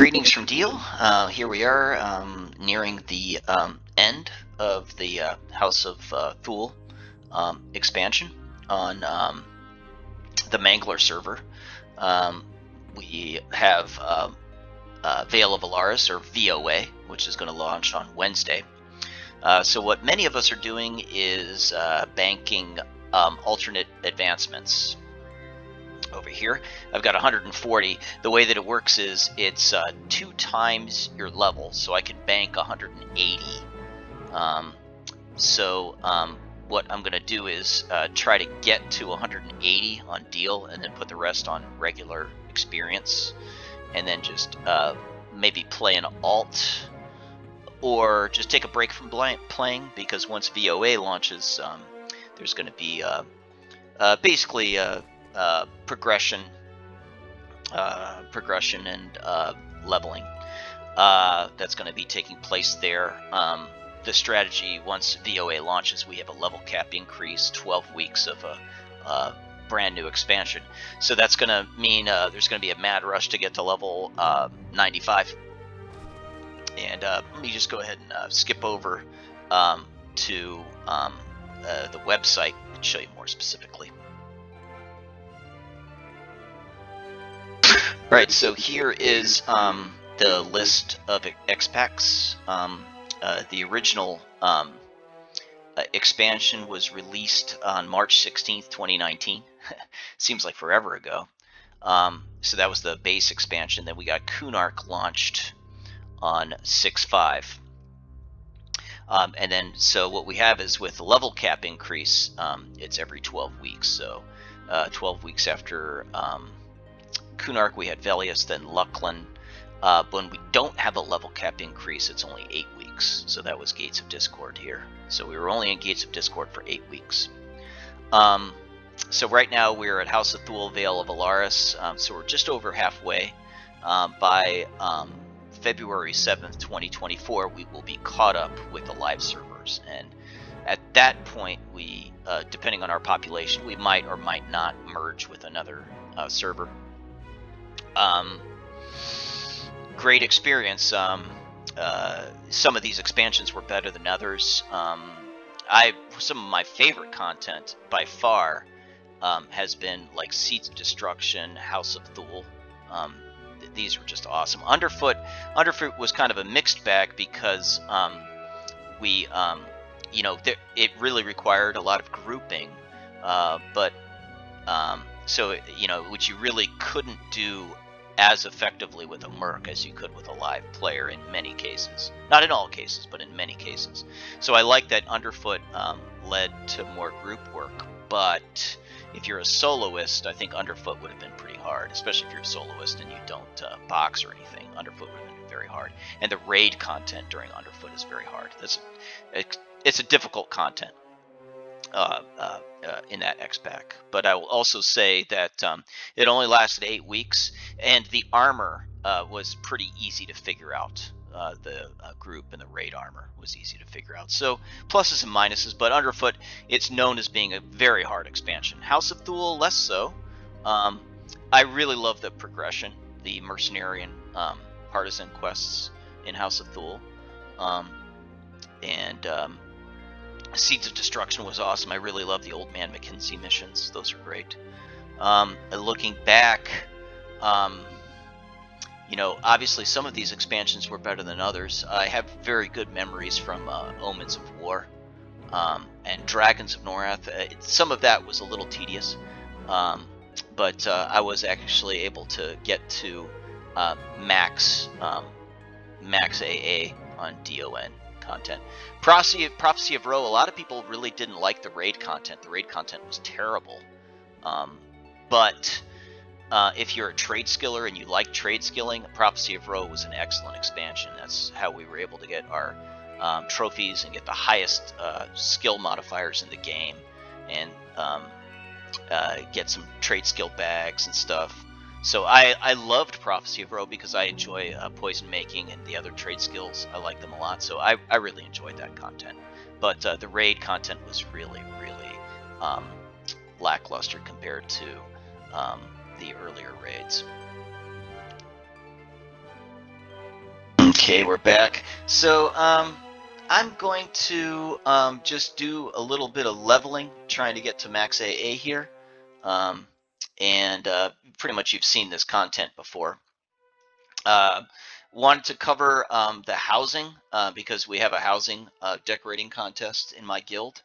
Greetings from Deal. Here we are, nearing the end of the House of Thule expansion on the Mangler server. We have Veil of Alaris, or VOA, which is going to launch on Wednesday. So what many of us are doing is banking alternate advancements. Over here I've got 140. The way that it works is it's 2 times your level, so I can bank 180. What I'm going to do is try to get to 180 on deal and then put the rest on regular experience, and then just maybe play an alt, or just take a break from playing, because once VOA launches, there's going to be basically progression and leveling that's going to be taking place there. The strategy, once VOA launches, we have a level cap increase, 12 weeks of a brand new expansion. So that's going to mean there's going to be a mad rush to get to level 95. And let me just go ahead and skip over to the website and show you more specifically. Right, so here is the list of X-Packs. The original expansion was released on March 16th, 2019. Seems like forever ago. So that was the base expansion. Then we got Kunark launched on 6/5. And then, so what we have is, with the level cap increase, it's every 12 weeks. So 12 weeks after Kunark, we had Velius, then Lucklin. When we don't have a level cap increase, it's only 8 weeks. So that was Gates of Discord here. So we were only in Gates of Discord for 8 weeks. So right now we're at House of Thule, Veil of Alaris. So we're just over halfway. By February 7th, 2024, we will be caught up with the live servers. And at that point, we, depending on our population, we might or might not merge with another server. Great experience. Some of these expansions were better than others. Some of my favorite content by far has been like Seeds of Destruction, House of Thule. These were just awesome. Underfoot was kind of a mixed bag, because it really required a lot of grouping, which you really couldn't do as effectively with a merc as you could with a live player in many cases. Not in all cases, but in many cases. So I like that Underfoot led to more group work, but if you're a soloist, I think Underfoot would have been pretty hard, especially if you're a soloist and you don't box or anything. Underfoot would have been very hard. And the raid content during Underfoot is very hard. It's a difficult content in that X-Pack. But I will also say that it only lasted 8 weeks, and the armor was pretty easy to figure out. The group and the raid armor was easy to figure out. So pluses and minuses, but Underfoot, it's known as being a very hard expansion. House of Thule, less so. I really love the progression, the mercenary and partisan quests in House of Thule. Seeds of Destruction was awesome. I really love the Old Man McKinsey missions. Those are great. Looking back, obviously some of these expansions were better than others. I have very good memories from Omens of War and Dragons of Norath. Some of that was a little tedious, but I was actually able to get to max AA on DON content. Prophecy of Ro, a lot of people really didn't like the raid content. The raid content was terrible. But if you're a trade skiller and you like trade skilling, Prophecy of Ro was an excellent expansion. That's how we were able to get our trophies and get the highest skill modifiers in the game, and get some trade skill bags and stuff. So I loved Prophecy of Ro because I enjoy poison making and the other trade skills. I like them a lot, so I really enjoyed that content. But the raid content was really, really lackluster compared to the earlier raids. Okay, we're back. So, I'm going to just do a little bit of leveling, trying to get to max AA here. Um, and pretty much you've seen this content before. Uh, Wanted to cover the housing because we have a housing decorating contest in my guild,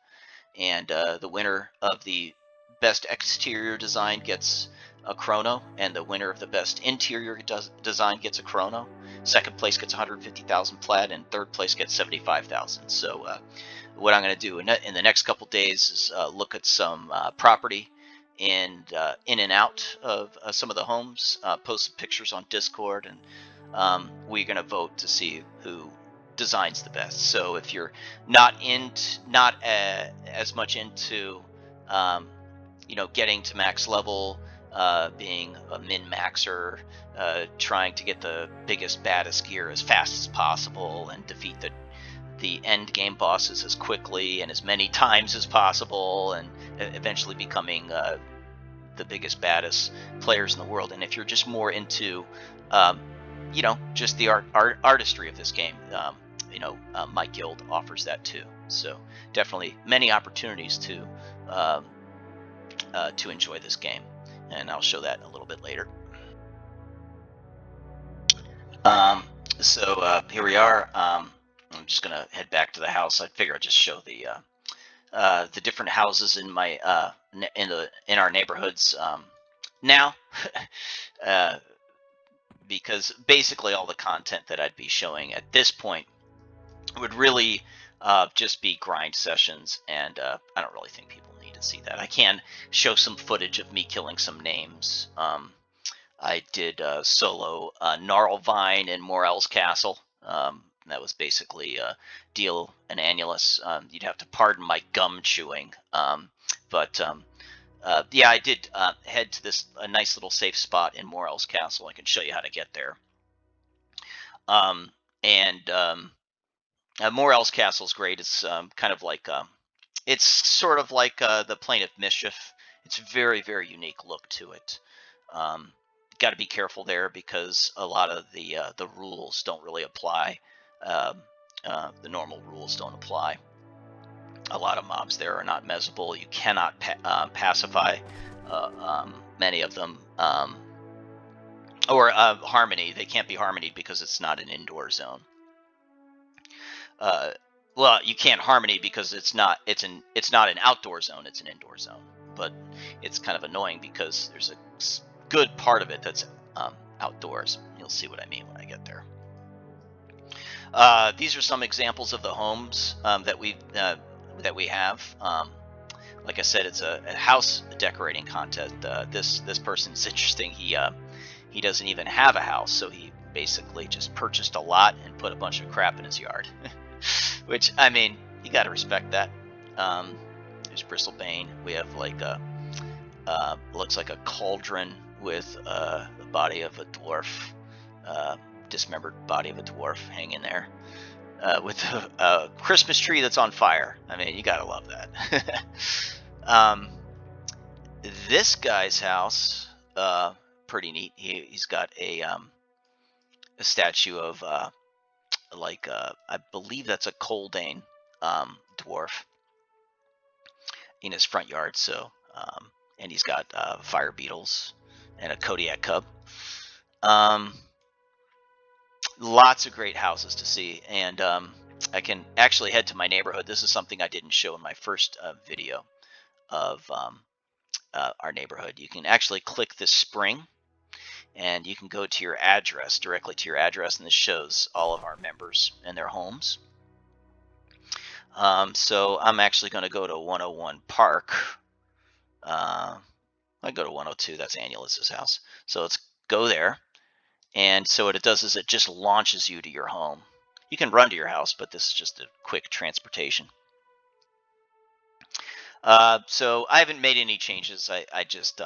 and the winner of the best exterior design gets a chrono, and the winner of the best interior design gets a chrono. Second place gets 150,000 plat, and third place gets 75,000. So what I'm going to do in the next couple days is look at some property and in and out of some of the homes, post some pictures on Discord, and we're going to vote to see who designs the best. So if you're not as much into getting to max level, being a min maxer, trying to get the biggest baddest gear as fast as possible and defeat the end game bosses as quickly and as many times as possible, and eventually becoming the biggest baddest players in the world. And if you're just more into just the artistry of this game, my guild offers that too. So definitely many opportunities to enjoy this game, and I'll show that a little bit later. So here we are. I'm just gonna head back to the house. I figure I'd just show the different houses in my in our neighborhoods now, because basically all the content that I'd be showing at this point would really just be grind sessions, and I don't really think people need to see that. I can show some footage of me killing some names. I did solo Gnarlvine in Morell's castle. That was basically deal an annulus. You'd have to pardon my gum chewing. Yeah, I did head to a nice little safe spot in Morell's castle. I can show you how to get there. Morell's castle is great. It's kind of like it's sort of like the Plane of Mischief. It's very, very unique look to it. Got to be careful there because a lot of the rules don't really apply. The normal rules don't apply. A lot of mobs there are not mesable. You cannot pacify many of them. Or harmony. They can't be harmonied because it's not an indoor zone. Well, you can't harmony because it's not an outdoor zone. It's an indoor zone. But it's kind of annoying because there's a good part of it that's outdoors. You'll see what I mean when I get there. These are some examples of the homes that we have. Like I said, it's a house decorating contest. This person's interesting. He doesn't even have a house, so he basically just purchased a lot and put a bunch of crap in his yard. Which, I mean, you got to respect that. There's Bristlebane. We have like looks like a cauldron with the body of a dwarf, dismembered body of a dwarf hanging there, with a Christmas tree that's on fire. I mean, you got to love that. This guy's house, pretty neat. He's got a statue of I believe that's a Coldane dwarf in his front yard. So and he's got fire beetles and a Kodiak cub. Lots of great houses to see, and I can actually head to my neighborhood. This is something I didn't show in my first video of our neighborhood. You can actually click this spring and you can go to your address, directly to your address, and this shows all of our members and their homes. So I'm actually going to go to 101 Park. I go to 102, that's Annulus's house. So let's go there. And so what it does is it just launches you to your home. You can run to your house, but this is just a quick transportation. So I haven't made any changes. I just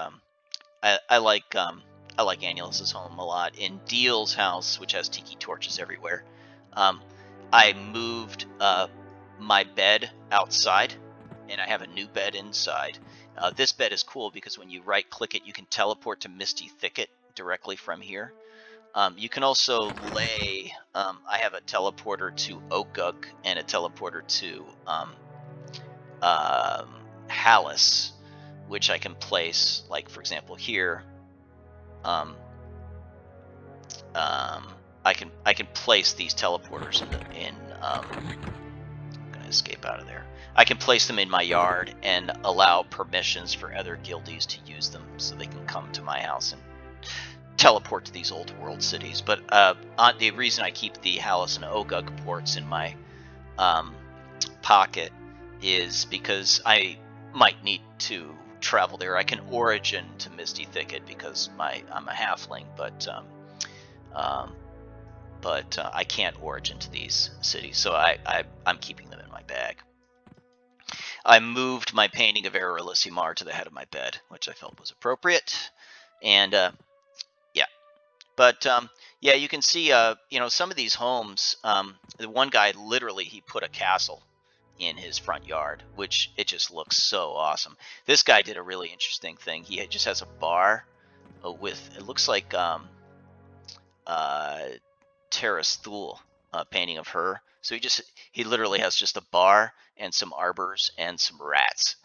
I like Annulus's home a lot. In Deal's house, which has tiki torches everywhere, I moved my bed outside, and I have a new bed inside. This bed is cool because when you right-click it, you can teleport to Misty Thicket directly from here. You can also lay. I have a teleporter to Okuk and a teleporter to Hallis, which I can place. Like for example, here, I can place these teleporters in. I'm gonna escape out of there. I can place them in my yard and allow permissions for other guildies to use them, so they can come to my house and teleport to these old world cities. But the reason I keep the Hallis and Ogug ports in my pocket is because I might need to travel there. I can origin to Misty Thicket because I'm a halfling, but I can't origin to these cities, so I'm keeping them in my bag. I moved my painting of Erilisimar to the head of my bed, which I felt was appropriate, and yeah. But yeah, you can see, some of these homes. The one guy literally he put a castle in his front yard, which it just looks so awesome. This guy did a really interesting thing. He just has a bar with it looks like Terrace Thule painting of her. So he literally has just a bar and some arbors and some rats.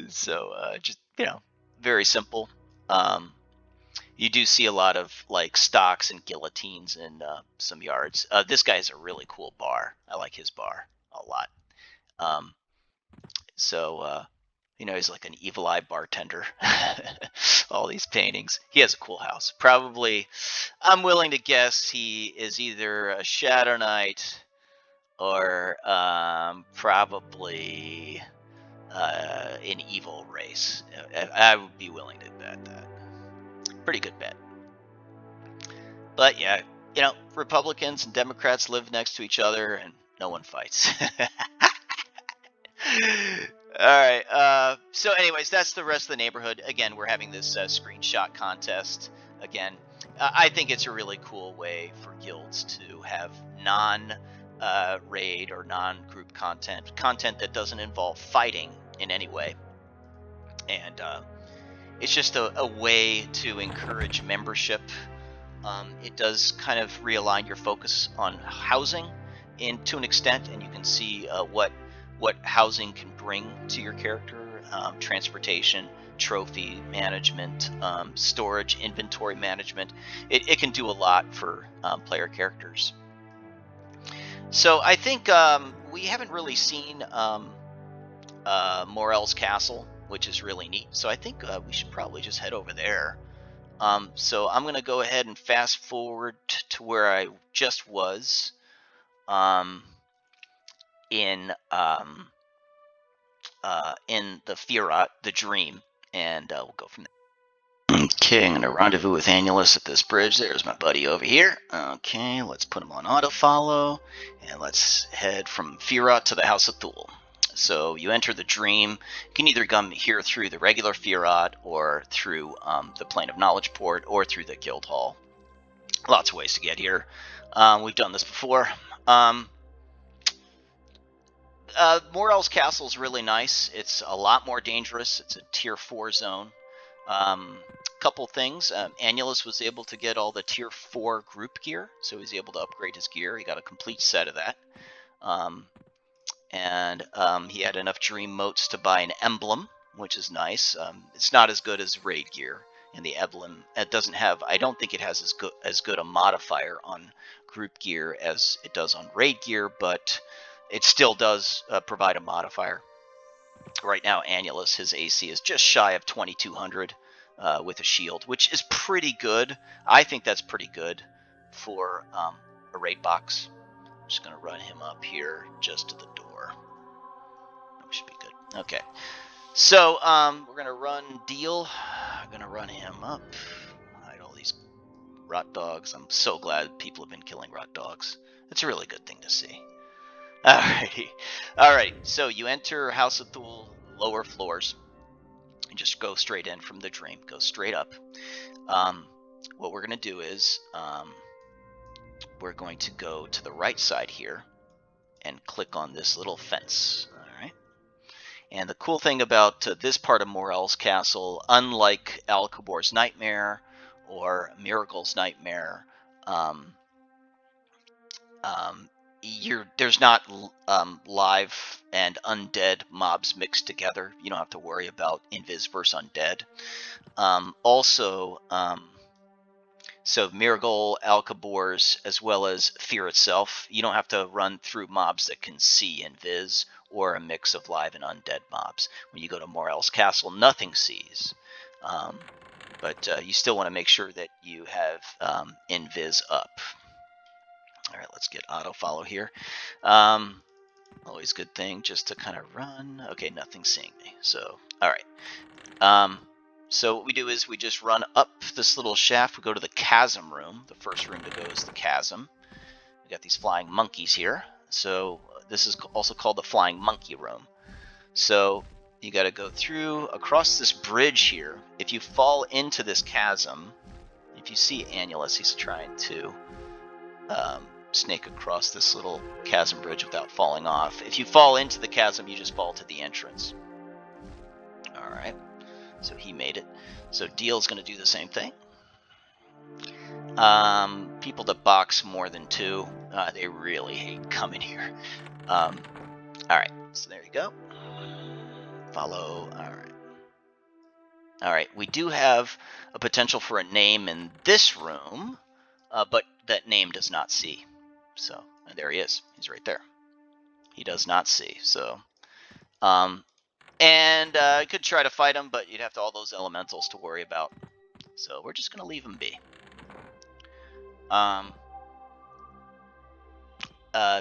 So just very simple. You do see a lot of like stocks and guillotines in some yards. This guy has a really cool bar. I like his bar a lot. So he's like an evil eye bartender. All these paintings. He has a cool house. Probably, I'm willing to guess he is either a Shadow Knight or probably an evil race. I would be willing to bet that. Pretty good bet. But yeah, Republicans and Democrats live next to each other and no one fights. All right. So anyways, that's the rest of the neighborhood. Again, we're having this screenshot contest. Again, I think it's a really cool way for guilds to have non-raid or non-group content that doesn't involve fighting in any way. And it's just a way to encourage membership. It does kind of realign your focus on housing to an extent, and you can see what housing can bring to your character: transportation, trophy management, storage, inventory management. It can do a lot for player characters. So I think we haven't really seen Morell's castle, which is really neat. So I think we should probably just head over there. So I'm going to go ahead and fast forward to where I just was in the Firat, the Dream, and we'll go from there. Okay, I'm going to rendezvous with Annulus at this bridge. There's my buddy over here. Okay, let's put him on autofollow, and let's head from Firat to the House of Thule. So you enter the Dream. You can either come here through the regular Firat or through the Plane of Knowledge port or through the Guild Hall. Lots of ways to get here. We've done this before. Morell's Castle is really nice. It's a lot more dangerous. It's a tier 4 zone. Couple things. Annulus was able to get all the tier 4 group gear, so he's able to upgrade his gear. He got a complete set of that. And he had enough dream motes to buy an emblem, which is nice. It's not as good as raid gear, and the emblem it doesn't have. I don't think it has as good a modifier on group gear as it does on raid gear, but it still does provide a modifier. Right now, Annulus, his AC is just shy of 2200 with a shield, which is pretty good. I think that's pretty good for a raid box. I'm just going to run him up here just to the door. That should be good. Okay. So we're going to run Deal. I'm going to run him up. Hide all these rot dogs. I'm so glad people have been killing rot dogs. It's a really good thing to see. Alrighty. Alright, so you enter House of Thule, lower floors. And just go straight in from the Dream. Go straight up. What we're going to do is we're going to go to the right side here and click on this little fence. Alright. And the cool thing about this part of Morell's Castle, unlike Alcabor's Nightmare or Miracle's Nightmare, there's not live and undead mobs mixed together. You don't have to worry about invis versus undead. So Miracle, Alcabors, as well as Fear itself, you don't have to run through mobs that can see invis or a mix of live and undead mobs. When you go to Morell's Castle, nothing sees. But you still want to make sure that you have invis up. All right, let's get auto follow here. Always good thing just to kind of run. Okay, nothing's seeing me. So, all right. So what we do is we just run up this little shaft. We go to the chasm room. The first room to go is the chasm. We got these flying monkeys here. So this is also called the flying monkey room. So you got to go through across this bridge here. If you fall into this chasm, if you see Annulus, he's trying to snake across this little chasm bridge without falling off. If you fall into the chasm, you just fall to the entrance. All right. So he made it. So Deal's going to do the same thing. People that box more than 2, they really hate coming here. All right. So there you go. Follow. All right. All right. We do have a potential for a name in this room, but that name does not see. So there he is. He's right there. He does not see. So, and I could try to fight him, but you'd have all those elementals to worry about. So we're just gonna leave him be.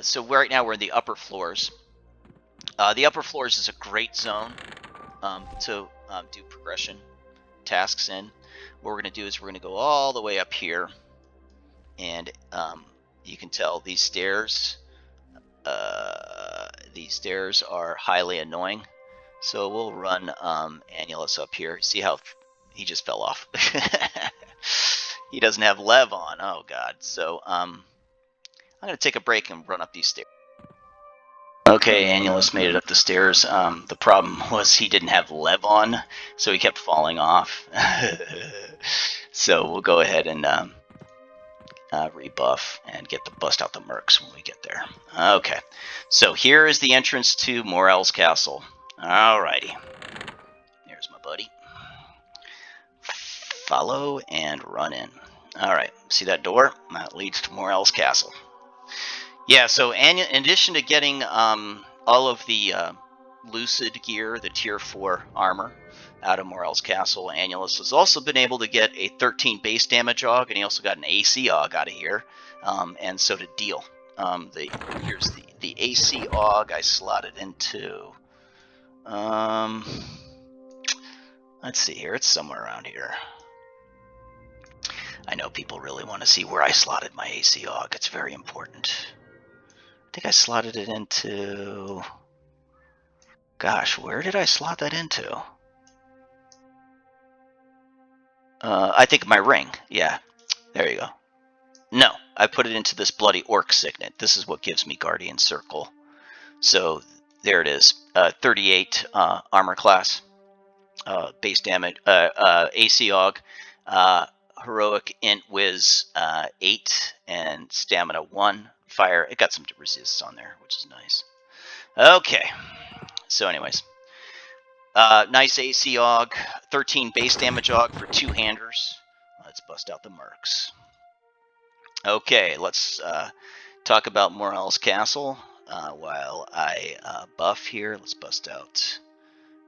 So right now we're in the upper floors. The upper floors is a great zone to do progression tasks in. What we're gonna do is we're gonna go all the way up here, and you can tell these stairs. These stairs are highly annoying. So we'll run Annulus up here. See how he just fell off. He doesn't have Lev on. Oh, God. So I'm going to take a break and run up these stairs. Okay, Annulus made it up the stairs. The problem was he didn't have Lev on, so he kept falling off. So we'll go ahead and rebuff and get the bust out the mercs when we get there. Okay, so here is the entrance to Morell's Castle. Alrighty, there's my buddy. Follow and run in. Alright, see that door? That leads to Morell's Castle. Yeah, so in addition to getting all of the Lucid gear, the tier 4 armor, out of Morell's Castle, Annulus has also been able to get a 13 base damage aug, and he also got an AC aug out of here, and so did Deal. Here's the AC aug I slotted into. Let's see here. It's somewhere around here. I know people really want to see where I slotted my AC aug. It's very important. I think I slotted it into... Gosh, where did I slot that into? I think my ring. Yeah, there you go. No, I put it into this bloody orc signet. This is what gives me Guardian Circle. So there it is. 38 armor class, base damage, AC aug, heroic int whiz 8, and stamina 1. Fire. It got some resists on there, which is nice. Okay. So, anyways. Nice AC aug, 13 base damage aug for 2-handers. Let's bust out the mercs. Okay, let's talk about Morell's Castle while I buff here. Let's bust out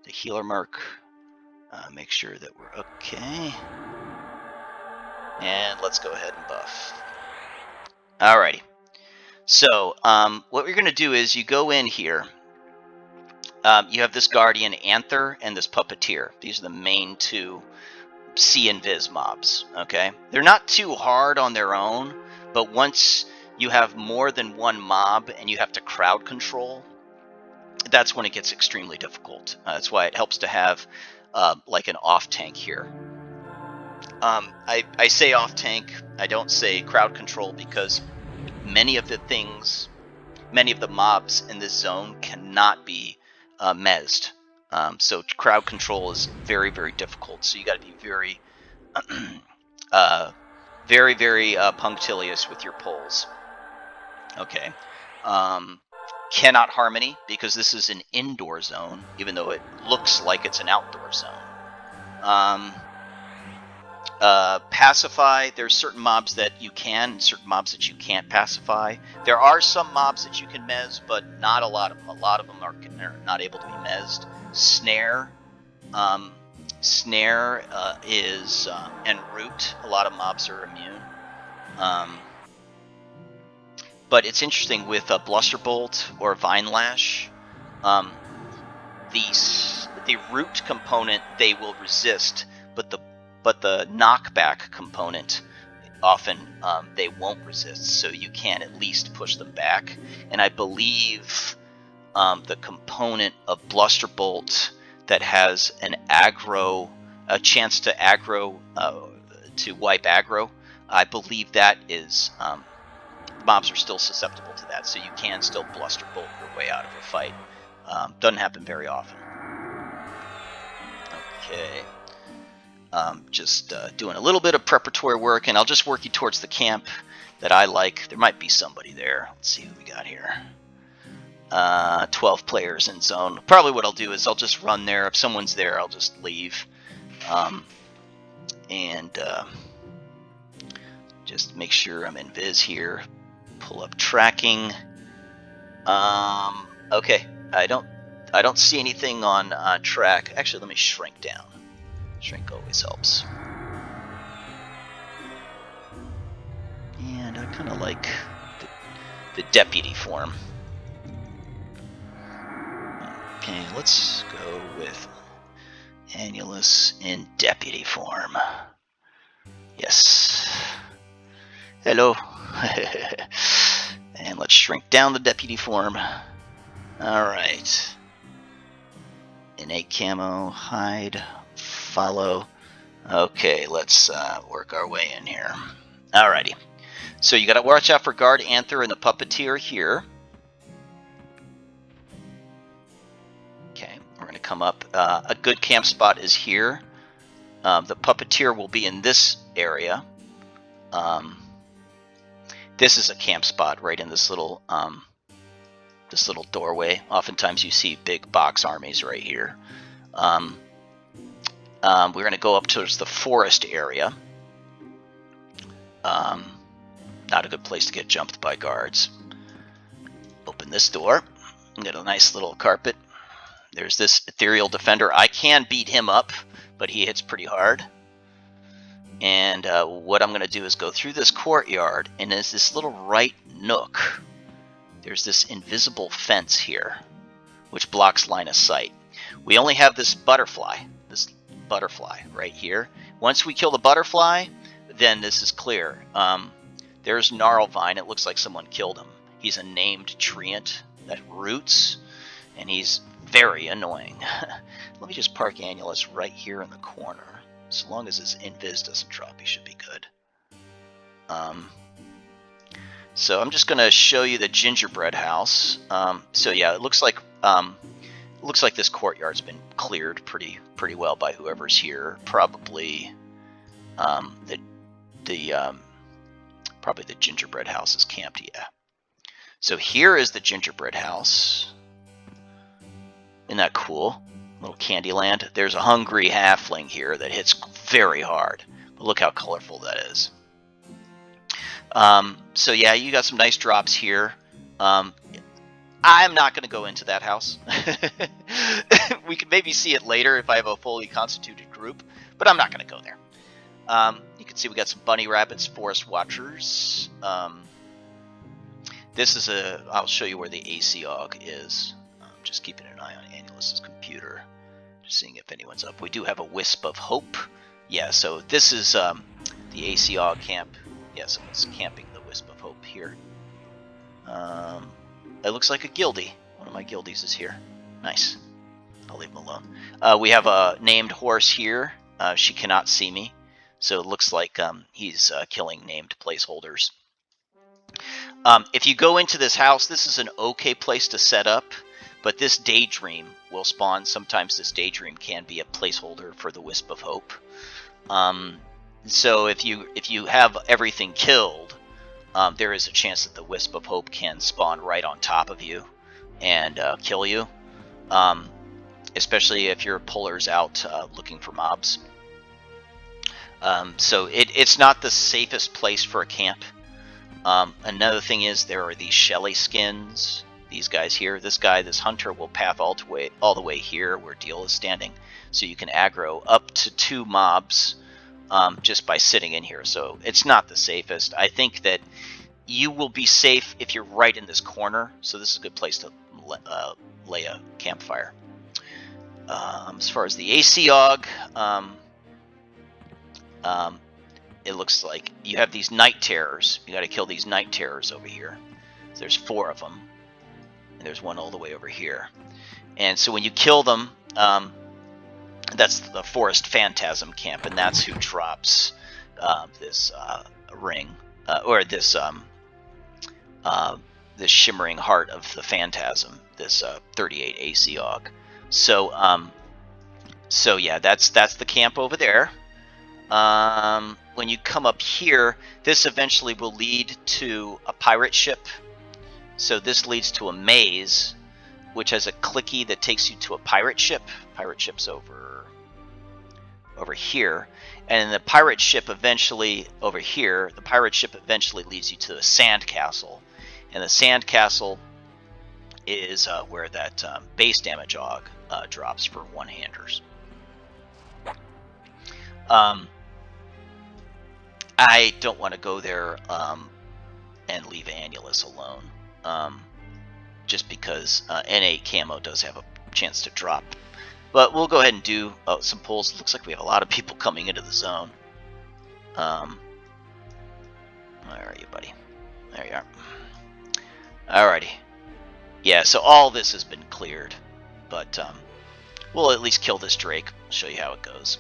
the healer merc. Make sure that we're okay. And let's go ahead and buff. Alrighty. So, what we're going to do is you go in here. You have this Guardian Anther and this Puppeteer. These are the main 2 C and Viz mobs. Okay, they're not too hard on their own, but once you have more than one mob and you have to crowd control, that's when it gets extremely difficult. That's why it helps to have like an off tank here. I say off tank. I don't say crowd control because many of the mobs in this zone cannot be mezzed. So crowd control is very, very difficult. So you got to be very Very, very punctilious with your polls. Okay. Cannot harmony, because this is an indoor zone, even though it looks like it's an outdoor zone. Pacify, there's certain mobs that you can, certain mobs that you can't pacify. There are some mobs that you can mez, but not a lot of them. A lot of them are not able to be mezzed. Snare. Snare is, and root, a lot of mobs are immune. But it's interesting with Blusterbolt or Vine Lash. The root component they will resist, but the knockback component often they won't resist. So you can at least push them back. And I believe the component of Blusterbolt that has a chance to aggro, to wipe aggro, I believe that is. Mobs are still susceptible to that, so you can still Blusterbolt your way out of a fight. Doesn't happen very often. Okay. Just doing a little bit of preparatory work, and I'll just work you towards the camp that I like. There might be somebody there. Let's see who we got here. 12 players in zone. Probably what I'll do is I'll just run there. If someone's there, I'll just leave. And just make sure I'm in Viz here. Pull up tracking. Okay, I don't see anything on track. Actually, let me shrink down. Shrink always helps. And I kind of like the deputy form. Okay, let's go with Annulus in deputy form. Yes. Hello. And let's shrink down the deputy form. Alright. Innate camo, hide, follow. Okay, let's work our way in here. Alrighty. So you gotta watch out for Guard Anther and the Puppeteer here. Okay, we're gonna come up. A good camp spot is here. The Puppeteer will be in this area. This is a camp spot right in this little doorway. Oftentimes you see big box armies right here. We're going to go up towards the forest area. Not a good place to get jumped by guards. Open this door. Get a nice little carpet. There's this ethereal defender. I can beat him up, but he hits pretty hard. And what I'm going to do is go through this courtyard, and there's this little right nook. There's this invisible fence here, which blocks line of sight. We only have this butterfly right here. Once we kill the butterfly, then this is clear. There's Gnarlvine. It looks like someone killed him. He's a named treant that roots, and he's very annoying. Let me just park Annulus right here in the corner. So long as his invis doesn't drop, he should be good. So I'm just going to show you the gingerbread house. So yeah, it looks like this courtyard's been cleared pretty well by whoever's here. Probably probably the gingerbread house is camped. Yeah. So here is the gingerbread house. Isn't that cool? Little Candyland. There's a hungry halfling here that hits very hard. But look how colorful that is. So yeah, you got some nice drops here. I'm not going to go into that house. We could maybe see it later if I have a fully constituted group, but I'm not going to go there. You can see we got some bunny rabbits, forest watchers. This is I'll show you where the ACOG is. Just keeping an eye on Annulus's computer, just seeing if anyone's up. We do have a Wisp of Hope. Yeah, so this is the ACOG camp. Yeah, someone's camping the Wisp of Hope here. It looks like a guildie. One of my guildies is here. Nice. I'll leave him alone. We have a named horse here. She cannot see me, so it looks like he's killing named placeholders. If you go into this house, this is an okay place to set up. But this Daydream will spawn. Sometimes this Daydream can be a placeholder for the Wisp of Hope. So if you have everything killed, there is a chance that the Wisp of Hope can spawn right on top of you and kill you. Especially if your puller's out looking for mobs. So it's not the safest place for a camp. Another thing is there are these Shelly skins. These guys here. This hunter will path all the way here where Deal is standing. So you can aggro up to 2 mobs just by sitting in here. So it's not the safest. I think that you will be safe if you're right in this corner. So this is a good place to lay a campfire. As far as the AC Aug, it looks like you have these night terrors. You got to kill these night terrors over here. There's 4 of them, and there's one all the way over here. And so when you kill them, that's the Forest Phantasm camp, and that's who drops this ring or this this shimmering heart of the Phantasm. This 38 AC Aug. So yeah, that's the camp over there. When you come up here, this eventually will lead to a pirate ship. So this leads to a maze, which has a clicky that takes you to a pirate ship. Pirate ship's over here, and the pirate ship eventually over here. The pirate ship eventually leads you to a sand castle, and the sand castle is where that base damage aug drops for one-handers. I don't want to go there and leave Annulus alone, just because NA camo does have a chance to drop. But we'll go ahead and do some pulls. Looks like we have a lot of people coming into the zone. Where are you, buddy? There you are. Alrighty. Yeah, so all this has been cleared, but we'll at least kill this Drake. I'll show you how it goes.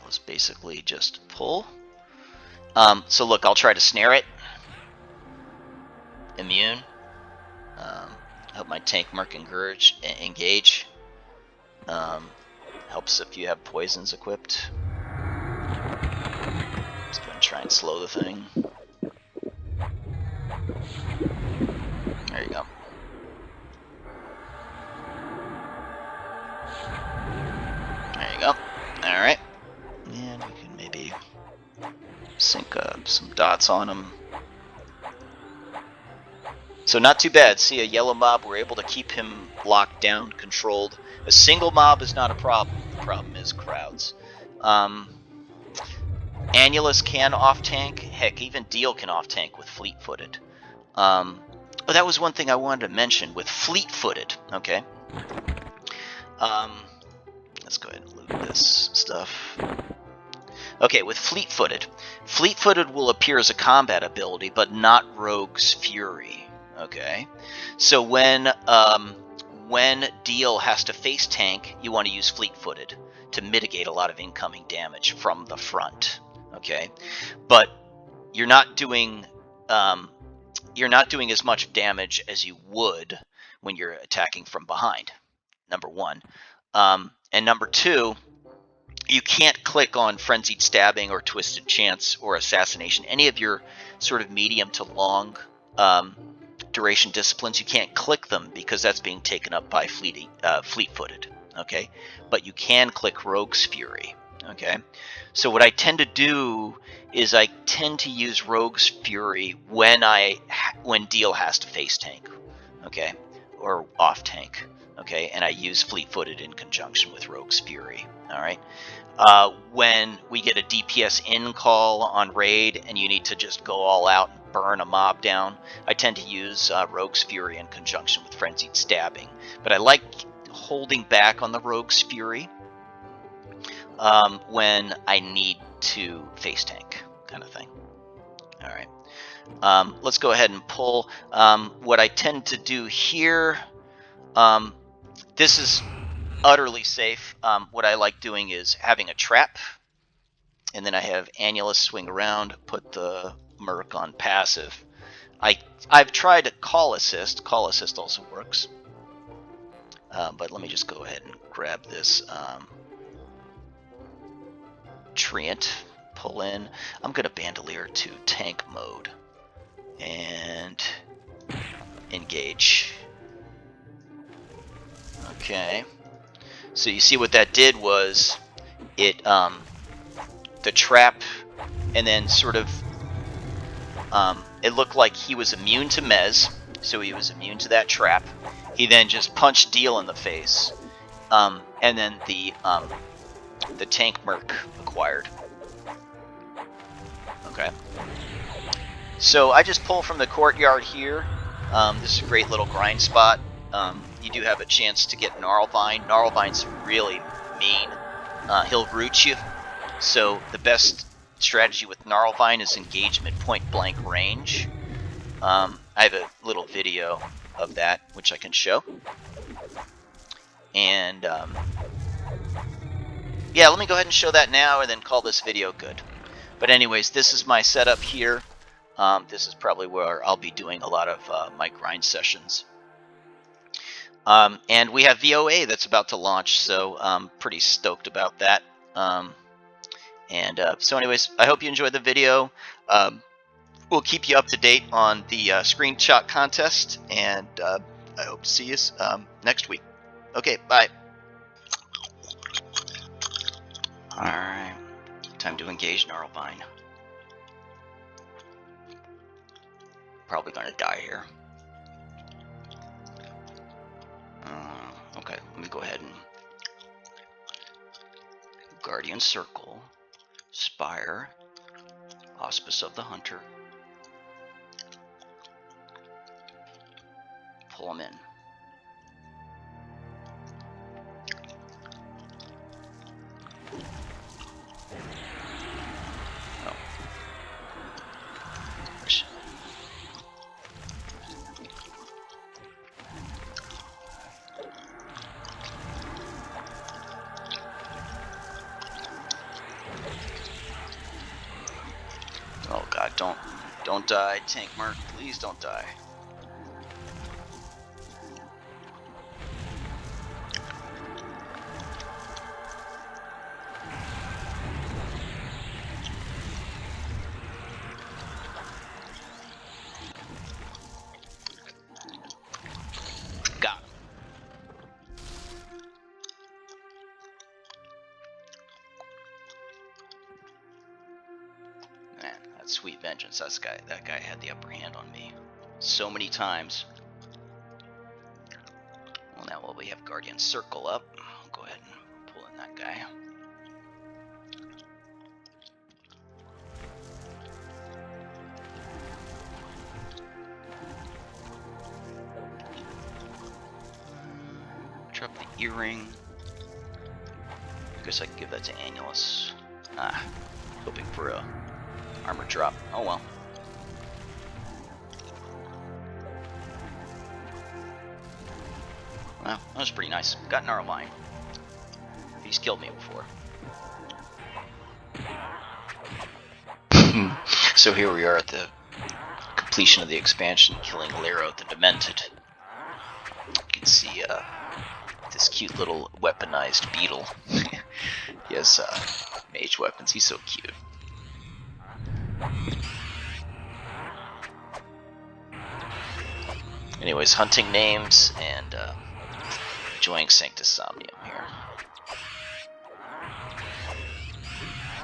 Let's basically just pull. So look, I'll try to snare it. Immune. Help my tank mark engage. Helps if you have poisons equipped. Let's go ahead and try and slow the thing. There you go. There you go. Alright. And we can maybe sync some dots on them. So not too bad. See a yellow mob, we're able to keep him locked down, controlled. A single mob is not a problem. The problem is crowds. Annulus can off-tank. Heck, even Deal can off-tank with fleet-footed. Oh, that was one thing I wanted to mention with fleet-footed. Okay. Let's go ahead and loot this stuff. Okay, with fleet-footed. Fleet-footed will appear as a combat ability, but not Rogue's Fury. Okay, so when Deal has to face tank, you want to use fleet-footed to mitigate a lot of incoming damage from the front. Okay, but you're not doing as much damage as you would when you're attacking from behind. Number one, and number two, you can't click on Frenzied Stabbing or Twisted Chance or Assassination. Any of your sort of medium to long duration disciplines, you can't click them because that's being taken up by fleet-footed. Okay, but you can click Rogue's Fury. Okay, so what I tend to do is I tend to use Rogue's Fury when Deal has to face tank. Okay, or off tank. Okay, and I use fleet-footed in conjunction with Rogue's Fury. All right. When we get a DPS in call on raid and you need to just go all out and burn a mob down, I tend to use Rogue's Fury in conjunction with Frenzied Stabbing. But I like holding back on the Rogue's Fury when I need to face tank, kind of thing. All right. Let's go ahead and pull. What I tend to do here, this is utterly safe. What I like doing is having a trap, and then I have Annulus swing around, put the Merc on passive. I've tried a call assist. Call assist also works. But let me just go ahead and grab this Treant, pull in. I'm going to bandolier to tank mode and engage. Okay. So you see what that did was it the trap, and then sort of it looked like he was immune to Mez, so he was immune to that trap. He then just punched Deal in the face, and then the tank merc acquired. Okay. So I just pull from the courtyard here. This is a great little grind spot. You do have a chance to get Gnarlvine. Gnarlvine's really mean. He'll root you. So the best strategy with Gnarlvine is engagement point blank range. I have a little video of that, which I can show. And yeah, let me go ahead and show that now and then call this video good. But anyways, this is my setup here. This is probably where I'll be doing a lot of my grind sessions. And we have VOA that's about to launch, so I'm pretty stoked about that. So anyways, I hope you enjoyed the video. We'll keep you up to date on the screenshot contest, and I hope to see you next week. Okay, bye. Alright, time to engage Gnarlvine. Probably gonna die here. Okay, let me go ahead and Guardian Circle, Spire, Auspice of the Hunter. Pull them in. Oh. Oh god, don't die, Tank Merc. Please don't die. Got him. Man, that's sweet vengeance. That guy had the upper hand on me so many times. Well, now while we have Guardian Circle up, I'll go ahead and pull in that guy. Drop the earring. I guess I can give that to Annulus. Hoping for a armor drop. Oh well. Well, that was pretty nice. Got Gnarlvine. He's killed me before. So here we are at the completion of the expansion, killing Lero the Demented. You can see this cute little weaponized beetle. He has mage weapons. He's so cute. Anyways, hunting names and enjoying Sanctus Somnium here.